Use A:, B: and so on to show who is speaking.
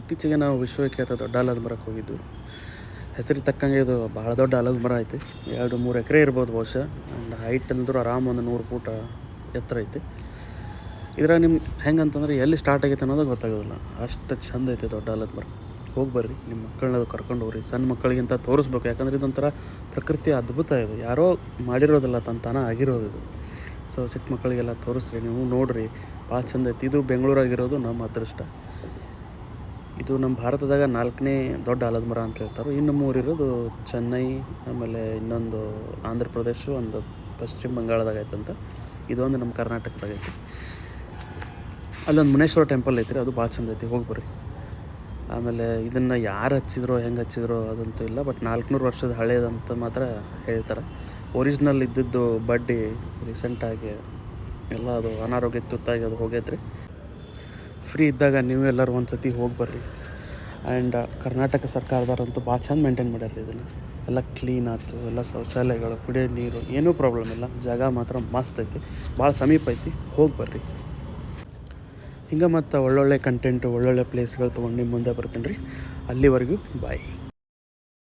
A: ಇತ್ತೀಚೆಗೆ ನಾವು ವಿಶ್ವವಿಖ್ಯಾತ ದೊಡ್ಡ ಆಲದ ಮರಕ್ಕೆ ಹೋಗಿದ್ವಿ. ಹೆಸರಿಗೆ ತಕ್ಕಂಗೆ ಇದು ಭಾಳ ದೊಡ್ಡ ಆಲದ ಮರ ಐತಿ. 2-3 ಎಕರೆ ಇರ್ಬೋದು ಬಹುಶಃ. ಆ್ಯಂಡ್ ಹೈಟ್ ಅಂದರೂ ಆರಾಮ್ ಒಂದು 100 ಫೂಟ ಎತ್ತರ ಐತಿ. ಇದ್ರಾಗ ನಿಮ್ಗೆ ಹೆಂಗಂತಂದ್ರೆ ಎಲ್ಲಿ ಸ್ಟಾರ್ಟ್ ಆಗೈತೆ ಅನ್ನೋದು ಗೊತ್ತಾಗೋದಿಲ್ಲ, ಅಷ್ಟು ಚಂದ ಐತೆ ದೊಡ್ಡ ಆಲದ ಮರ. ಹೋಗಿ ಬರ್ರಿ, ನಿಮ್ಮ ಮಕ್ಕಳನ್ನ ಕರ್ಕೊಂಡು ಹೋಗ್ರಿ. ಸಣ್ಣ ಮಕ್ಕಳಿಗಿಂತ ತೋರಿಸ್ಬೇಕು, ಯಾಕಂದರೆ ಇದೊಂಥರ ಪ್ರಕೃತಿ ಅದ್ಭುತ. ಇದು ಯಾರೋ ಮಾಡಿರೋದಿಲ್ಲ, ತನ್ನ ಆಗಿರೋದು ಇದು. ಸೊ ಚಿಕ್ಕ ಮಕ್ಕಳಿಗೆಲ್ಲ ತೋರಿಸ್ರಿ, ನೀವು ನೋಡಿರಿ, ಭಾಳ ಚಂದ ಐತಿ. ಇದು ಬೆಂಗಳೂರಾಗಿರೋದು ನಮ್ಮ ಅದೃಷ್ಟ. ಇದು ನಮ್ಮ ಭಾರತದಾಗ 4ನೇ ದೊಡ್ಡ ಆಲದ ಮರ ಅಂತ ಹೇಳ್ತಾರೆ. ಇನ್ನು 3 ಇರೋದು ಚೆನ್ನೈ, ಆಮೇಲೆ ಇನ್ನೊಂದು ಆಂಧ್ರ ಪ್ರದೇಶ, ಒಂದು ಪಶ್ಚಿಮ ಬಂಗಾಳದಾಗ ಐತಂತ. ಇದೊಂದು ನಮ್ಮ ಕರ್ನಾಟಕದಾಗ ಐತಿ. ಅಲ್ಲೊಂದು ಮುನೇಶ್ವರ ಟೆಂಪಲ್ ಐತಿ ರೀ, ಅದು ಭಾಳ ಚಂದ ಐತಿ, ಹೋಗಿ ಬರ್ರಿ. ಆಮೇಲೆ ಇದನ್ನು ಯಾರು ಹಚ್ಚಿದ್ರೋ ಹೆಂಗೆ ಹಚ್ಚಿದ್ರೋ ಅದಂತೂ ಇಲ್ಲ, ಬಟ್ 400 ವರ್ಷದ ಹಳೇದಂತ ಮಾತ್ರ ಹೇಳ್ತಾರೆ. ಒರಿಜಿನಲ್ ಇದ್ದಿದ್ದು ಬಡ್ಡಿ ರೀಸೆಂಟಾಗಿ ಎಲ್ಲ ಅದು ಅನಾರೋಗ್ಯಕ್ಕೆ ತುತ್ತಾಗಿ ಅದು ಹೋಗೈತ್ರಿ. ಫ್ರೀ ಇದ್ದಾಗ ನೀವು ಎಲ್ಲರೂ ಒಂದು ಸತಿ ಹೋಗಿ ಬರ್ರಿ. ಆ್ಯಂಡ್ ಕರ್ನಾಟಕ ಸರ್ಕಾರದವ್ರಂತೂ ಭಾಳ ಚಂದ ಮೇಂಟೈನ್ ಮಾಡ್ಯಾರ ಇದನ್ನು. ಎಲ್ಲ ಕ್ಲೀನ್ ಆಯ್ತು, ಎಲ್ಲ ಶೌಚಾಲಯಗಳು, ಕುಡಿಯೋ ನೀರು, ಏನೂ ಪ್ರಾಬ್ಲಮ್ ಇಲ್ಲ. ಜಾಗ ಮಾತ್ರ ಮಸ್ತ್ ಐತಿ, ಭಾಳ ಸಮೀಪ ಐತಿ, ಹೋಗಿ ಬರ್ರಿ. ಹಿಂಗೆ ಮತ್ತು ಒಳ್ಳೊಳ್ಳೆ ಕಂಟೆಂಟು, ಒಳ್ಳೊಳ್ಳೆ ಪ್ಲೇಸ್ಗಳು ತೊಗೊಂಡು ನಿಮ್ಮ ಮುಂದೆ ಬರ್ತೀನಿ ರೀ. ಅಲ್ಲಿವರೆಗೂ ಬಾಯ್.